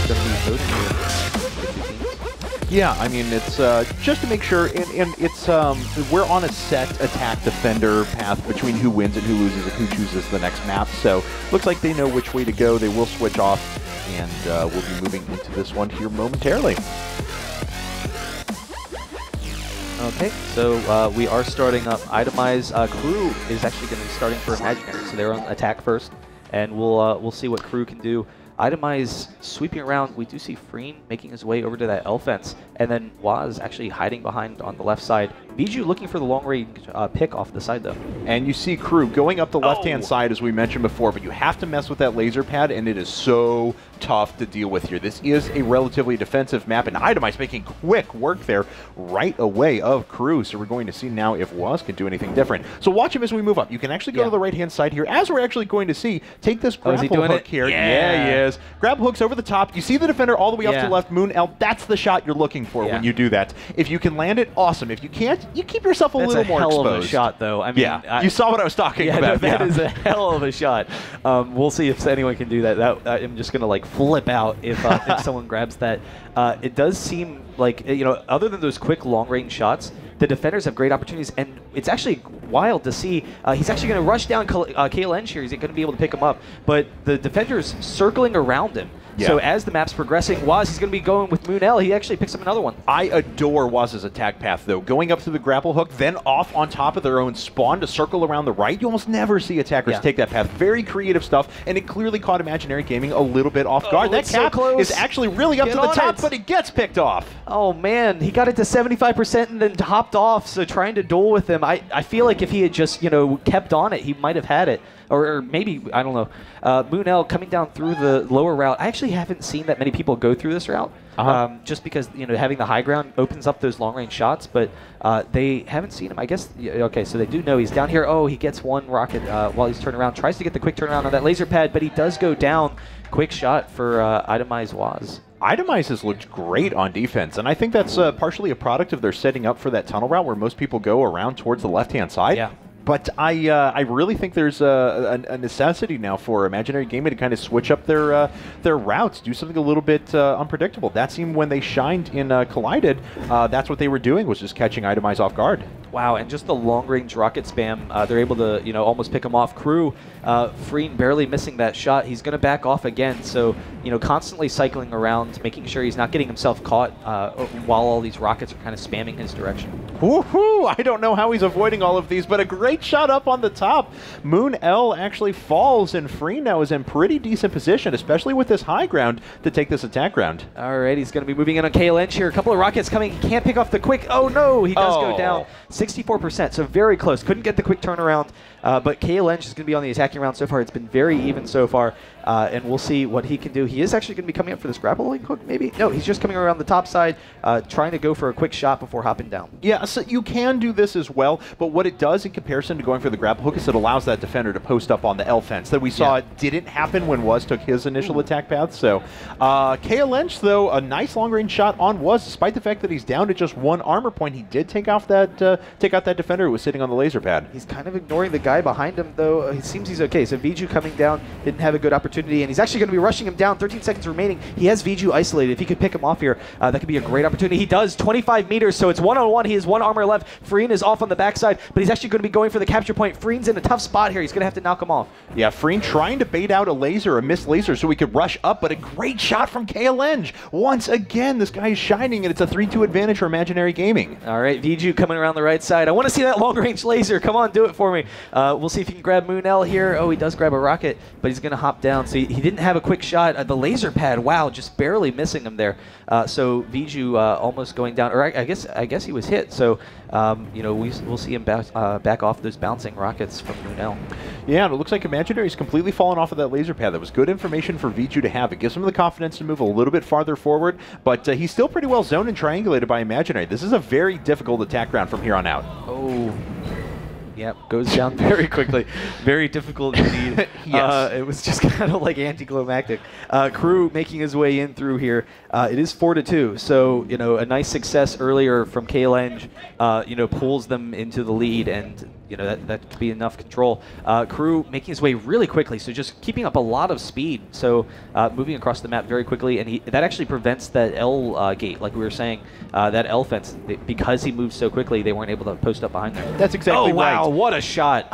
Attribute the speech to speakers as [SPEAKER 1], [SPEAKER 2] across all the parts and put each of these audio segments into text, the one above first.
[SPEAKER 1] going to be voting here. The two teams.
[SPEAKER 2] Yeah, I mean, it's just to make sure, and it's we're on a set attack defender path between who wins and who loses and who chooses the next map. So looks like they know which way to go. They will switch off, and we'll be moving into this one here momentarily.
[SPEAKER 1] Okay, so we are starting up. iDemise Crew is actually going to be starting for Imaginary, so they're on attack first, and we'll see what Crew can do. iDemise sweeping around. We do see Freen making his way over to that L fence, and then Waz actually hiding behind on the left side. Viju looking for the long-range pick off the side, though.
[SPEAKER 2] And you see Crew going up the left-hand side, as we mentioned before, but you have to mess with that laser pad, and it is so tough to deal with here. This is a relatively defensive map, and iDemise making quick work there right away of Crew, so we're going to see now if Waz can do anything different. So watch him as we move up. You can actually go to the right-hand side here, as we're actually going to see. Take this grapple hook here. Yeah, he is. Grab hooks over the top. You see the defender all the way up to the left, Moon L. That's the shot you're looking for when you do that. If you can land it, awesome. If you can't, you keep yourself a little more exposed.
[SPEAKER 1] That's a hell of a shot, though. I mean,
[SPEAKER 2] you saw what I was talking about.
[SPEAKER 1] No, that is a hell of a shot. We'll see if anyone can do that. I'm just going to like flip out if someone grabs that. It does seem like, other than those quick long-range shots, the defenders have great opportunities, and it's actually wild to see. He's actually going to rush down KLN here. He's going to be able to pick him up, but the defenders circling around him. Yeah. So as the map's progressing, Waz, he's going to be going with Moon L. He actually picks up another one.
[SPEAKER 2] I adore Waz's attack path, though. Going up through the grapple hook, then off on top of their own spawn to circle around the right. You almost never see attackers take that path. Very creative stuff, and it clearly caught Imaginary Gaming a little bit off guard. That cap is actually really up to the top, but it gets picked off.
[SPEAKER 1] Oh, man. He got it to 75% and then hopped off, so trying to duel with him. I feel like if he had just, kept on it, he might have had it. Or maybe, I don't know. Moon L coming down through the lower route. I actually haven't seen that many people go through this route, just because having the high ground opens up those long-range shots, but they haven't seen him. I guess, okay, so they do know he's down here. Oh, he gets one rocket while he's turning around. Tries to get the quick turnaround on that laser pad, but he does go down. Quick shot for iDemise Waz.
[SPEAKER 2] iDemise has looked great on defense, and I think that's partially a product of their setting up for that tunnel route where most people go around towards the left-hand side.
[SPEAKER 1] Yeah.
[SPEAKER 2] But I really think there's a necessity now for Imaginary Gaming to kind of switch up their routes, do something a little bit unpredictable. That seemed when they shined in Collided, that's what they were doing, was just catching iDemise off guard.
[SPEAKER 1] Wow, and just the long-range rocket spam, they're able to almost pick him off. Crew, Freen barely missing that shot. He's going to back off again, so constantly cycling around, making sure he's not getting himself caught while all these rockets are kind of spamming his direction.
[SPEAKER 2] Woohoo! I don't know how he's avoiding all of these, but a great shot up on the top. Moon L actually falls, and Freen now is in pretty decent position, especially with this high ground, to take this attack round.
[SPEAKER 1] All right, he's going to be moving in on KLN here. A couple of rockets coming. He can't pick off the quick. Oh, no! He does go down. 64%, so very close. Couldn't get the quick turnaround, but KLN is going to be on the attacking round so far. It's been very even so far, and we'll see what he can do. He is actually going to be coming up for this grappling hook, maybe? No, he's just coming around the top side, trying to go for a quick shot before hopping down.
[SPEAKER 2] Yeah, so you can do this as well, but what it does in comparison to going for the grapple hook is it allows that defender to post up on the L fence that we saw didn't happen when Waz took his initial attack path. So KLN, though, a nice long-range shot on Waz, despite the fact that he's down to just one armor point. He did take off that take out that defender who was sitting on the laser pad.
[SPEAKER 1] He's kind of ignoring the guy behind him, though. It seems he's okay. So Viju coming down didn't have a good opportunity, and he's actually going to be rushing him down. 13 seconds remaining. He has Viju isolated. If he could pick him off here, that could be a great opportunity. He does. 25 meters, so it's one-on-one. He has one armor left. Freen is off on the backside, but he's actually going to be going for the capture point. Freen's in a tough spot here. He's going to have to knock him off.
[SPEAKER 2] Yeah, Freen trying to bait out a laser, a missed laser, so he could rush up, but a great shot from KLN. Once again, this guy is shining, and it's a 3-2 advantage for Imaginary Gaming.
[SPEAKER 1] All right, Viju coming around the right side. I want to see that long-range laser. Come on, do it for me. We'll see if he can grab Moon L here. Oh, he does grab a rocket, but he's going to hop down. So he didn't have a quick shot. The laser pad, wow, just barely missing him there. So Viju almost going down, or I guess he was hit. So we'll see him back off those bouncing rockets from Moon L.
[SPEAKER 2] Yeah, and it looks like Imaginary's completely fallen off of that laser pad. That was good information for Viju to have. It gives him the confidence to move a little bit farther forward, but he's still pretty well zoned and triangulated by Imaginary. This is a very difficult attack round from here on out.
[SPEAKER 1] Oh. Yep, goes down very quickly. Very difficult indeed.
[SPEAKER 2] Yes.
[SPEAKER 1] It was just kind of like anticlimactic. Crew making his way in through here. It is 4-2, so a nice success earlier from KLN, pulls them into the lead, and you know, that could be enough control. Crew making his way really quickly, so just keeping up a lot of speed. So moving across the map very quickly, and that actually prevents that L gate, like we were saying, that L fence. Because he moved so quickly, they weren't able to post up behind there.
[SPEAKER 2] That's exactly right.
[SPEAKER 1] Oh, wow, what a shot.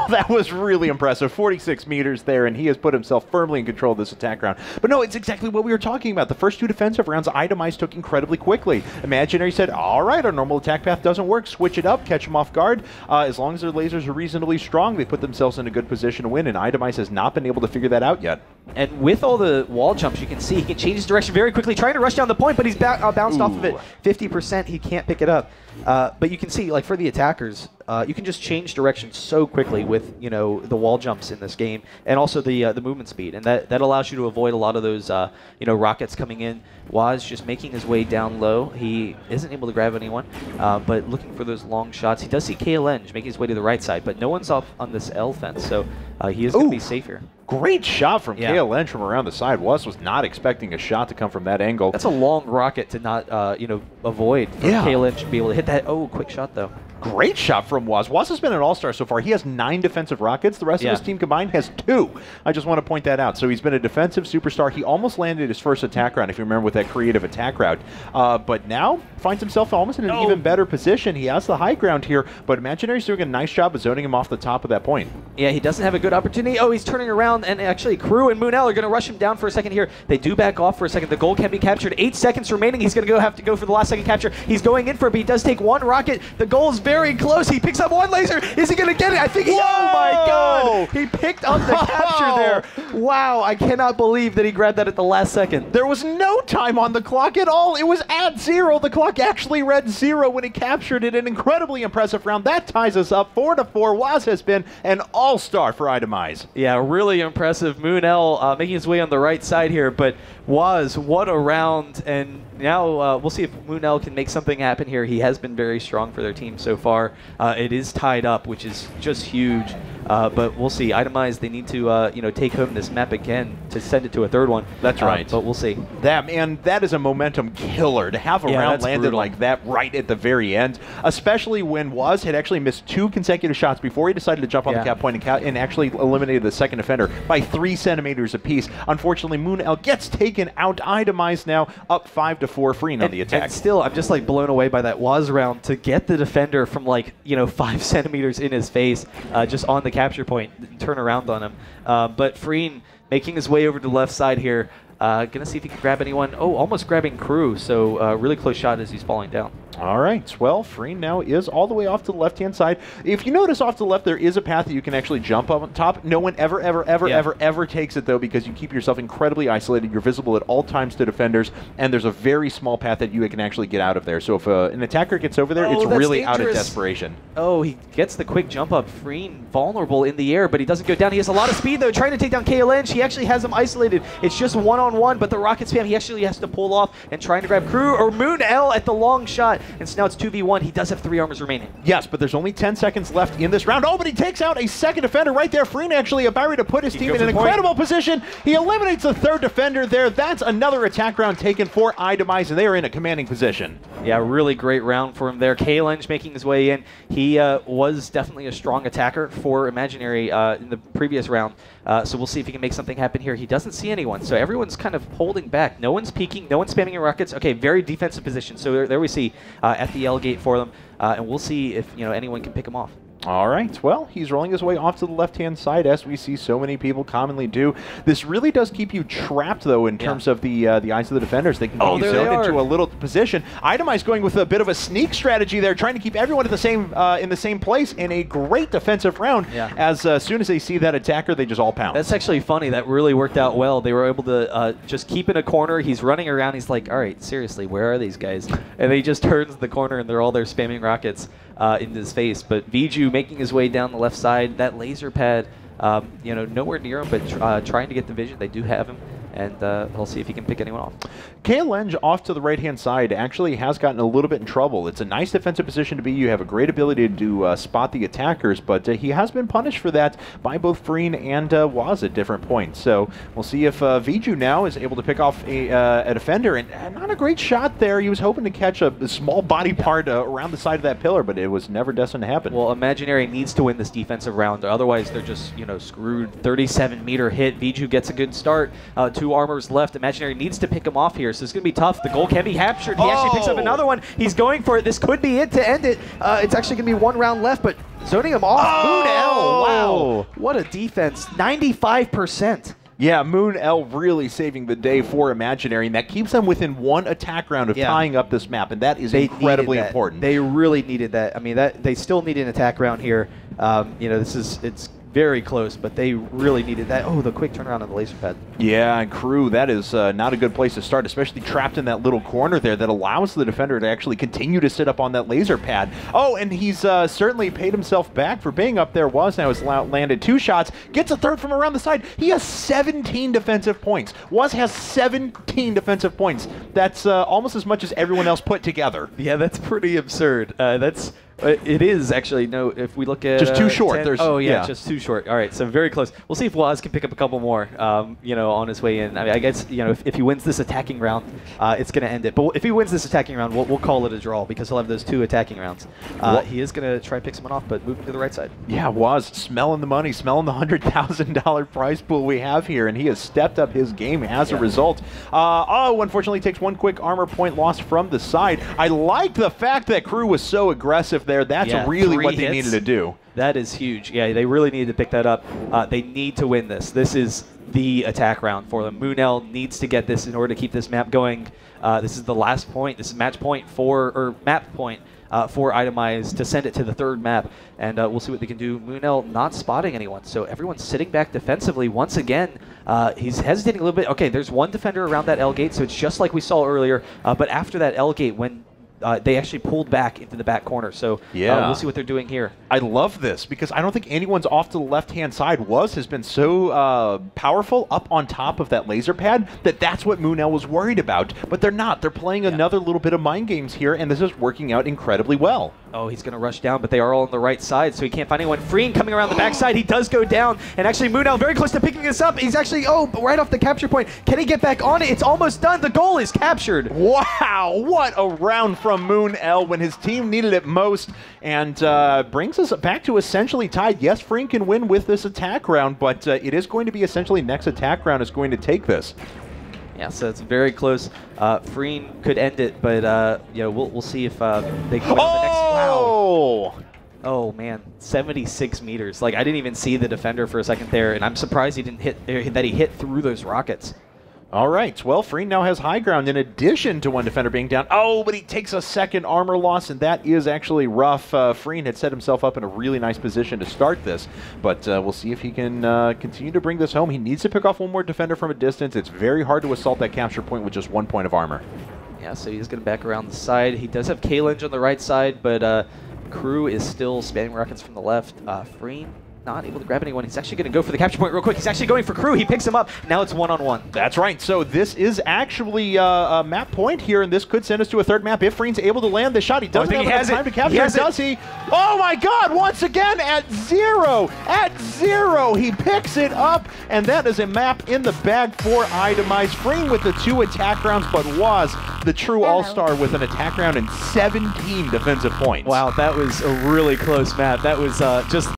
[SPEAKER 2] That was really impressive. 46 meters there, and he has put himself firmly in control of this attack round. But no, it's exactly what we were talking about. The first 2 defensive rounds, iDemise took incredibly quickly. Imaginary said, all right, our normal attack path doesn't work. Switch it up, catch them off guard. As long as their lasers are reasonably strong, they put themselves in a good position to win, and iDemise has not been able to figure that out yet.
[SPEAKER 1] And with all the wall jumps, you can see he can change his direction very quickly, trying to rush down the point, but he's bounced off of it. 50%, he can't pick it up. But you can see, like, for the attackers, you can just change direction so quickly with, you know, the wall jumps in this game, and also the movement speed, and that allows you to avoid a lot of those, you know, rockets coming in. Waz just making his way down low. He isn't able to grab anyone, but looking for those long shots. He does see KLenge making his way to the right side, but no one's off on this L fence, so he is going to be safe here.
[SPEAKER 2] Great shot from KLenge from around the side. Was not expecting a shot to come from that angle.
[SPEAKER 1] That's a long rocket to not, you know, avoid for KLenge to be able to hit that. Oh, quick shot, though.
[SPEAKER 2] Great shot from Waz. Waz has been an all-star so far. He has 9 defensive rockets. The rest of his team combined has 2. I just want to point that out. So he's been a defensive superstar. He almost landed his first attack round, if you remember, with that creative attack round. But now finds himself almost in an even better position. He has the high ground here, but Imaginary's doing a nice job of zoning him off the top of that point.
[SPEAKER 1] Yeah, he doesn't have a good opportunity. Oh, he's turning around, and actually Crew and Moonell are going to rush him down for a second here. They do back off for a second. The goal can be captured. 8 seconds remaining. He's going to have to go for the last second capture. He's going in for it, but he does take 1 rocket. The goal is very close. He picks up 1 laser. Is he going to get it? I think he... Oh, my God. He picked up the capture there. Wow, I cannot believe that he grabbed that at the last second.
[SPEAKER 2] There was no time on the clock at all. It was at 0. The clock actually read 0 when he captured it. An incredibly impressive round. That ties us up 4-4. Waz has been an all-star for iDemise.
[SPEAKER 1] Yeah, really impressive. Moonell making his way on the right side here, but Waz, what a round. And now we'll see if Moonell can make something happen here. He has been very strong for their team so far. It is tied up, which is just huge. But we'll see. iDemise, they need to you know, take home this map again to send it to a 3rd one.
[SPEAKER 2] That's right.
[SPEAKER 1] But we'll see.
[SPEAKER 2] That is a momentum killer to have a round landed brutal. Like that right at the very end, especially when Waz had actually missed 2 consecutive shots before he decided to jump on the cap point and actually eliminated the second defender by 3 centimeters apiece. Unfortunately, Moonell gets taken out. iDemise now up 5-4, Freen on the attack.
[SPEAKER 1] And still, I'm just like blown away by that Waz round to get the defender from, like, you know, 5 centimeters in his face, just on the capture point, and turn around on him. But Freen making his way over to the left side here. Gonna see if he can grab anyone. Oh, almost grabbing Crew, so really close shot as he's falling down.
[SPEAKER 2] All right, well, Freen now is all the way off to the left-hand side. If you notice off to the left, there is a path that you can actually jump up on top. No one ever takes it, though, because you keep yourself incredibly isolated. You're visible at all times to defenders, and there's a very small path that you can actually get out of there. So if an attacker gets over there, it's really dangerous. Out of desperation.
[SPEAKER 1] Oh, he gets the quick jump up. Freen vulnerable in the air, but he doesn't go down. He has a lot of speed, though, trying to take down KLenge. He actually has him isolated. It's just one-on-one, but the rocket spam, he actually has to pull off and trying to grab Crew or Moonell at the long shot. And so now it's 2v1. He does have 3 armors remaining.
[SPEAKER 2] Yes, but there's only 10 seconds left in this round. Oh, but he takes out a second defender right there. Freen actually about ready to put his team in an incredible position. He eliminates the 3rd defender there. That's another attack round taken for iDemise, and they are in a commanding position.
[SPEAKER 1] Yeah, really great round for him there. KLenge making his way in. He was definitely a strong attacker for Imaginary in the previous round. So we'll see if he can make something happen here. He doesn't see anyone, so everyone's kind of holding back. No one's peeking, no one's spamming rockets. Okay, very defensive position. So there we see at the L gate for them, and we'll see if, you know, anyone can pick him off.
[SPEAKER 2] All right, well, he's rolling his way off to the left-hand side, as we see so many people commonly do. This really does keep you trapped, though, in terms of the eyes of the defenders. They can get you zoned into a little position. iDemise going with a bit of a sneak strategy there, trying to keep everyone at the same in the same place in a great defensive round. As soon as they see that attacker, they just all pounce.
[SPEAKER 1] That's actually funny. That really worked out well. They were able to just keep in a corner. He's running around. He's like, all right, seriously, where are these guys? And he just turns the corner, and they're all there spamming rockets into his face. But Viju making his way down the left side. That laser pad, you know, nowhere near him, but trying to get the vision. They do have him. and he'll see if he can pick anyone off.
[SPEAKER 2] Lenge off to the right-hand side actually has gotten a little bit in trouble. It's a nice defensive position to be. You have a great ability to spot the attackers, but he has been punished for that by both Freen and Waz at different points. So we'll see if Viju now is able to pick off a defender, and not a great shot there. He was hoping to catch a small body part around the side of that pillar, but it was never destined to happen.
[SPEAKER 1] Well, Imaginary needs to win this defensive round, otherwise they're just, you know, screwed. 37-meter hit. Viju gets a good start. 2 armors left. Imaginary needs to pick him off here, so it's going to be tough. The goal can be captured. He actually picks up another one. He's going for it. This could be it to end it. It's actually going to be 1 round left, but zoning him off. Moon L, wow. What a defense. 95%.
[SPEAKER 2] Yeah, Moon L really saving the day for Imaginary, and that keeps them within 1 attack round of tying up this map, and that is incredibly important.
[SPEAKER 1] They really needed that. I mean, they still need an attack round here. You know, it's very close, but they really needed that. Oh, the quick turnaround on the laser pad.
[SPEAKER 2] Yeah, and Crew, that is not a good place to start, especially trapped in that little corner there that allows the defender to actually continue to sit up on that laser pad. Oh, and he's certainly paid himself back for being up there. Waz now has landed 2 shots, gets a third from around the side. He has 17 defensive points. Waz has 17 defensive points. That's almost as much as everyone else put together.
[SPEAKER 1] Yeah, that's pretty absurd. It is actually, no, if we look at...
[SPEAKER 2] Just too short.
[SPEAKER 1] Oh, yeah, just too short. All right, so very close. We'll see if Waz can pick up a couple more, you know, on his way in. I mean, I guess, you know, if he wins this attacking round, it's going to end it. But if he wins this attacking round, we'll call it a draw because he'll have those 2 attacking rounds. He is going to try and pick someone off, but moving to the right side.
[SPEAKER 2] Yeah, Waz smelling the money, smelling the $100,000 prize pool we have here, and he has stepped up his game as a result. Unfortunately takes 1 quick armor point loss from the side. I like the fact that Crew was so aggressive there. That's really what they needed to do.
[SPEAKER 1] That is huge. Yeah, they really needed to pick that up. They need to win this. This is the attack round for them. Moonell needs to get this in order to keep this map going. This is the last point. This is map point for iDemise to send it to the 3rd map, and we'll see what they can do. Moonell not spotting anyone, so everyone's sitting back defensively once again. He's hesitating a little bit. Okay, there's 1 defender around that L gate, so it's just like we saw earlier, but after that L gate, when they actually pulled back into the back corner, so we'll see what they're doing here.
[SPEAKER 2] I love this because I don't think anyone's off to the left-hand side. Waz has been so powerful up on top of that laser pad that's what Moonell was worried about, but they're not. They're playing another little bit of mind games here, and this is working out incredibly well.
[SPEAKER 1] Oh, he's going to rush down, but they are all on the right side, so he can't find anyone. Freen coming around the backside. He does go down, and actually Moonell very close to picking this up. He's actually, right off the capture point. Can he get back on it? It's almost done. The goal is captured.
[SPEAKER 2] Wow, what a round from Moon L when his team needed it most, and brings us back to essentially tied. Yes, Freen can win with this attack round, but it is going to be essentially next attack round is going to take this.
[SPEAKER 1] Yeah, so it's very close. Freen could end it, but you know, we'll see if they can win the next. Wow. Oh man, 76 meters. Like, I didn't even see the defender for a second there, and I'm surprised he didn't hit through those rockets.
[SPEAKER 2] All right, well, Freen now has high ground in addition to 1 defender being down. Oh, but he takes a 2nd armor loss, and that is actually rough. Freen had set himself up in a really nice position to start this, but we'll see if he can continue to bring this home. He needs to pick off 1 more defender from a distance. It's very hard to assault that capture point with just 1 point of armor.
[SPEAKER 1] Yeah, so he's going to back around the side. He does have Lenge on the right side, but Crew is still spamming rockets from the left. Freen not able to grab anyone. He's actually going to go for the capture point real quick. He's actually going for Crew. He picks him up. Now it's 1-on-1.
[SPEAKER 2] That's right. So this is actually a map point here, and this could send us to a 3rd map if Freen's able to land the shot. He doesn't have enough time to capture it, does he? Oh my God! Once again at 0! At 0! He picks it up, and that is a map in the bag for iDemise. Freen with the 2 attack rounds, but was the true all-star with an attack round and 17 defensive points.
[SPEAKER 1] Wow, that was a really close map. That was just